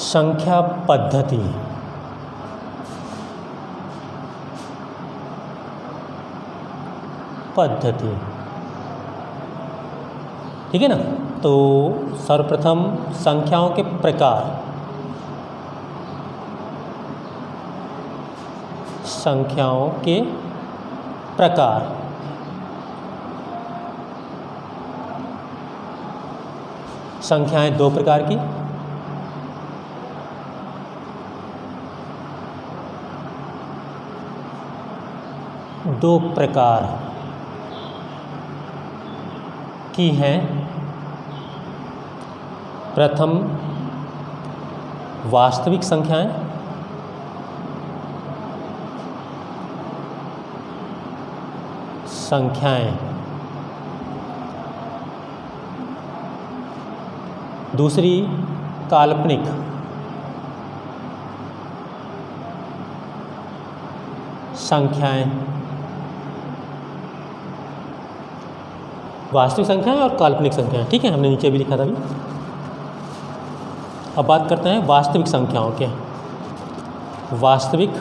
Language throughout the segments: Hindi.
संख्या पद्धति। ठीक है ना। तो सर्वप्रथम संख्याओं के प्रकार। संख्याएं दो प्रकार की। दो प्रकार की हैं। प्रथम वास्तविक संख्याएं। दूसरी काल्पनिक संख्याएं। वास्तविक संख्याएं और काल्पनिक संख्याएं। ठीक है, हमने नीचे भी लिखा था अभी। अब बात करते हैं वास्तविक संख्याओं के। वास्तविक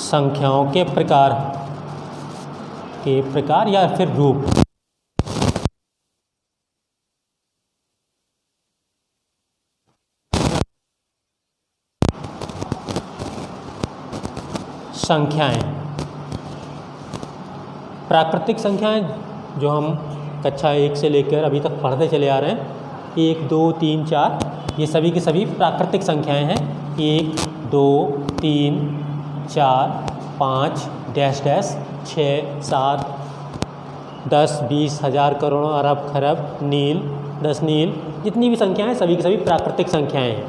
संख्याओं के प्रकार या फिर रूप। संख्याएं, प्राकृतिक संख्याएं जो हम कक्षा 1 से लेकर अभी तक पढ़ते चले आ रहे हैं, 1 2 3 4, ये सभी की सभी प्राकृतिक संख्याएं हैं। 1 2 3 4 5 डैश डैश 6 7 10 20 हज़ार करोड़ अरब खरब नील 10 नील, जितनी भी संख्याएं सभी की सभी प्राकृतिक संख्याएं हैं।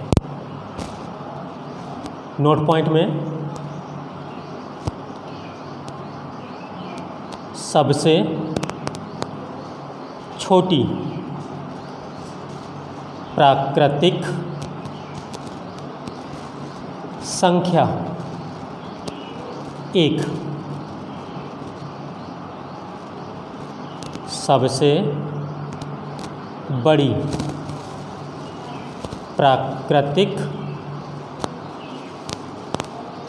नोट पॉइंट में सबसे छोटी प्राकृतिक संख्या 1, सबसे बड़ी प्राकृतिक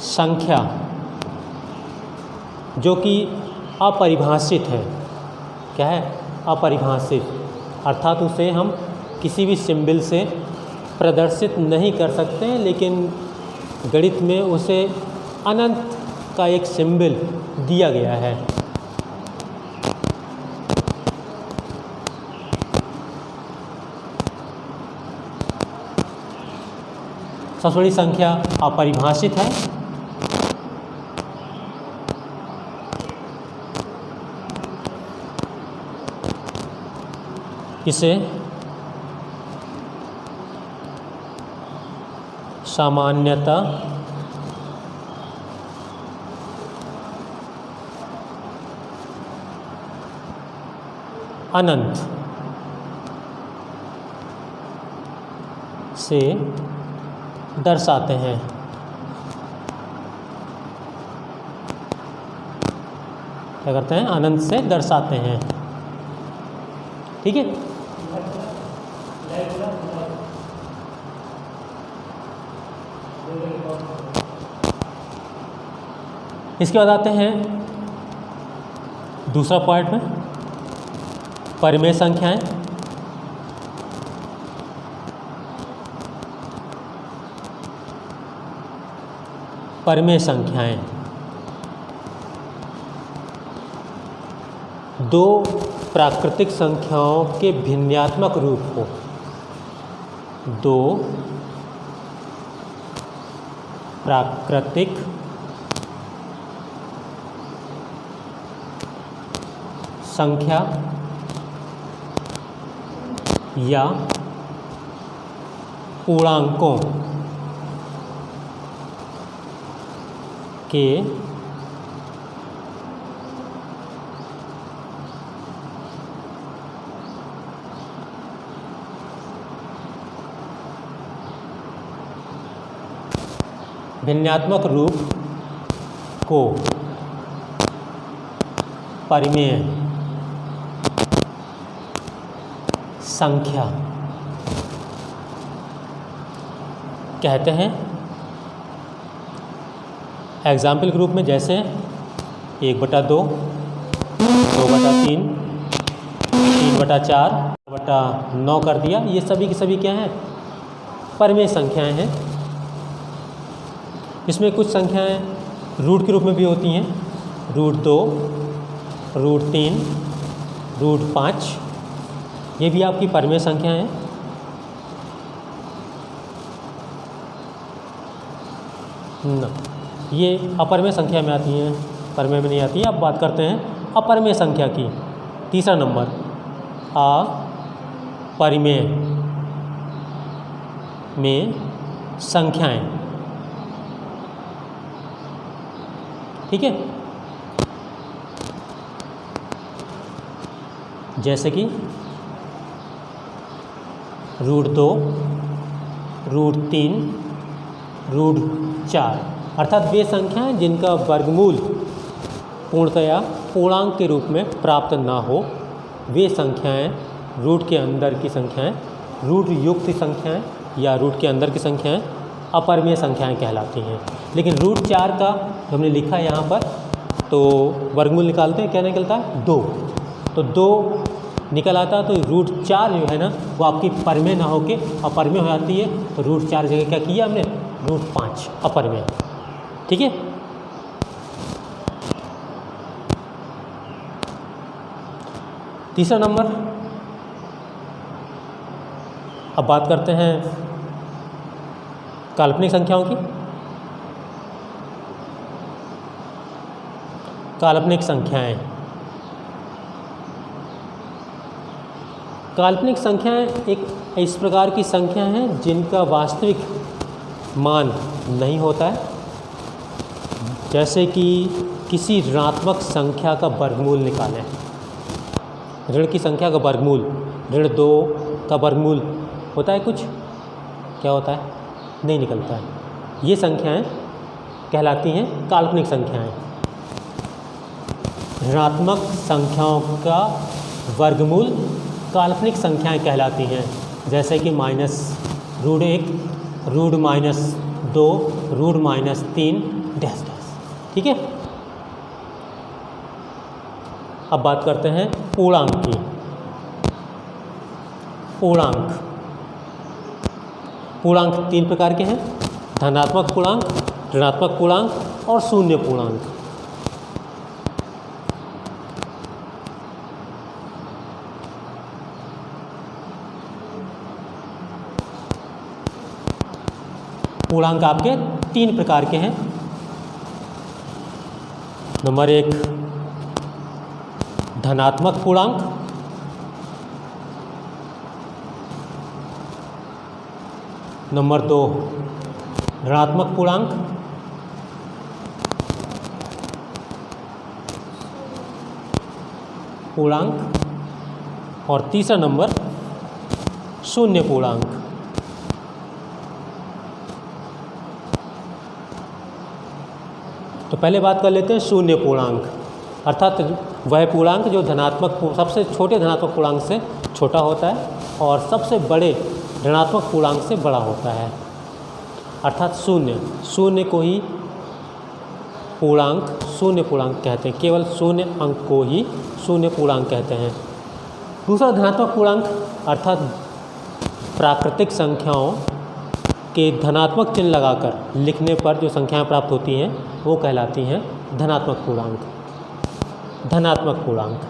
संख्या जो कि अपरिभाषित है। क्या है? अपरिभाषित, अर्थात उसे हम किसी भी सिंबल से प्रदर्शित नहीं कर सकते हैं, लेकिन गणित में उसे अनंत का एक सिंबल दिया गया है। सबसे बड़ी संख्या अपरिभाषित है। इसे सामान्यतः अनंत से दर्शाते हैं। क्या करते हैं? अनंत से दर्शाते हैं। ठीक है। इसके बाद आते हैं दूसरा पॉइंट में, परिमेय संख्याएं। परिमेय संख्याएं दो प्राकृतिक संख्याओं के भिन्नात्मक रूप हो। दो प्राकृतिक संख्या या पूर्णांकों के भिन्नात्मक रूप को परिमेय संख्या कहते हैं। एग्जाम्पल के रूप में जैसे 1/2, 2/3, 3/4, 9 कर दिया। ये सभी की सभी क्या हैं? परिमेय संख्याएं हैं। इसमें कुछ संख्याएं रूट के रूप में भी होती हैं, √2, √3, √5। ये भी आपकी परिमेय संख्याएं हैं। न, ये अपरिमेय संख्या में आती हैं, परिमेय में नहीं आती है। अब बात करते हैं अपरिमेय संख्या की। तीसरा नंबर, अपरिमेय में संख्याएं। ठीक है, जैसे कि √2, √3, √4, अर्थात वे संख्याएं जिनका वर्गमूल पूर्णतया पूर्णांक के रूप में प्राप्त ना हो, वे संख्याएं रूट के अंदर की संख्याएं, रूट युक्त संख्याएं या रूट के अंदर की संख्याएं अपरिमेय संख्याएं कहलाती हैं। लेकिन √4 का हमने लिखा है यहाँ पर, तो वर्गमूल निकालते हैं, क्या निकलता है? 2। तो 2 निकल आता, तो √4 जो है ना वो आपकी परिमेय ना होके अपरिमेय हो जाती है। तो √4 जगह क्या किया हमने? √5 अपरिमेय। ठीक है, तीसरा नंबर। अब बात करते हैं काल्पनिक संख्याओं की। काल्पनिक संख्याएं। काल्पनिक संख्याएं एक इस प्रकार की संख्या हैं जिनका वास्तविक मान नहीं होता है। जैसे कि किसी ऋणात्मक संख्या का वर्गमूल निकालें, ऋण की संख्या का वर्गमूल, ऋण 2 का वर्गमूल होता है कुछ? क्या होता है? नहीं निकलता है। ये संख्याएं कहलाती हैं काल्पनिक संख्याएं। ऋणात्मक संख्याओं का वर्गमूल काल्पनिक संख्याएं कहलाती हैं। जैसे कि -√1, √-2, √-3 डैश डैश। ठीक है, अब बात करते हैं पूर्णांक की। पूर्णांक। पूर्णांक 3 प्रकार के हैं, धनात्मक पूर्णांक, ऋणात्मक पूर्णांक और शून्य पूर्णांक। पूर्णांक आपके 3 प्रकार के हैं। नंबर 1 धनात्मक पूर्णांक, नंबर 2 ऋणात्मक पूर्णांक, और तीसरा नंबर शून्य पूर्णांक। तो पहले बात कर लेते हैं शून्य पूर्णांक, अर्थात वह पूर्णांक जो सबसे छोटे धनात्मक पूर्णांक से छोटा होता है और सबसे बड़े ऋणात्मक पूर्णांक से बड़ा होता है, अर्थात शून्य को ही शून्य पूर्णांक कहते हैं। केवल शून्य अंक को ही शून्य पूर्णांक कहते हैं। दूसरा धनात्मक पूर्णांक, अर्थात प्राकृतिक संख्याओं के धनात्मक चिन्ह लगाकर लिखने पर जो संख्याएं प्राप्त होती हैं वो कहलाती हैं धनात्मक पूर्णांक। धनात्मक पूर्णांक।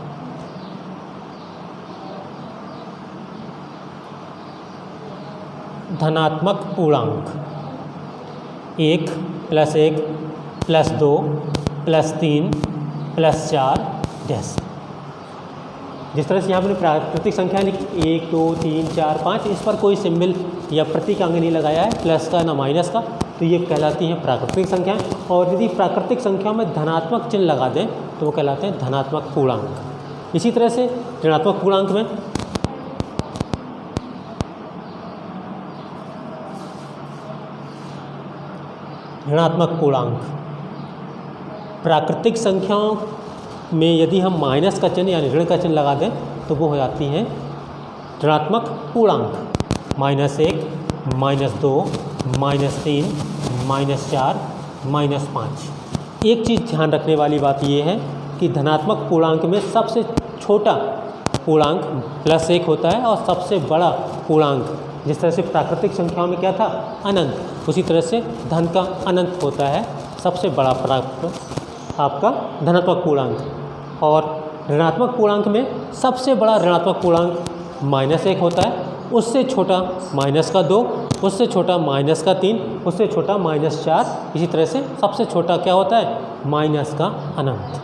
धनात्मक पूर्णांक 1 + 1 + 2 + 3 + 4 डैश। जिस तरह से यहाँ पर प्राकृतिक संख्या लिखी 1 2 3 4 5, इस पर कोई सिंबल या प्रतीक अंक नहीं लगाया है, प्लस का ना माइनस का, तो ये कहलाती हैं प्राकृतिक संख्याएं। और यदि प्राकृतिक संख्याओं में धनात्मक चिन्ह लगा दें तो वो कहलाते हैं धनात्मक पूर्णांक। इसी तरह से ऋणात्मक पूर्णांक में प्राकृतिक संख्याओं में यदि हम माइनस का चिन्ह यानी ऋण का चिन्ह लगा दें तो वो हो जाती हैं ऋणात्मक पूर्णांक। -1 -2, -3, -4, -5। एक चीज़ ध्यान रखने वाली बात ये है कि धनात्मक पूर्णांक में सबसे छोटा पूर्णांक +1 होता है और सबसे बड़ा पूर्णांक, जिस तरह से प्राकृतिक संख्याओं में क्या था, अनंत, उसी तरह से धन का अनंत होता है सबसे बड़ा आपका धनात्मक पूर्णांक। और ऋणात्मक पूर्णांक में सबसे बड़ा ऋणात्मक पूर्णांक -1 होता है, उससे छोटा -2, उससे छोटा -3, उससे छोटा -4, इसी तरह से सबसे छोटा क्या होता है, माइनस का अनंत।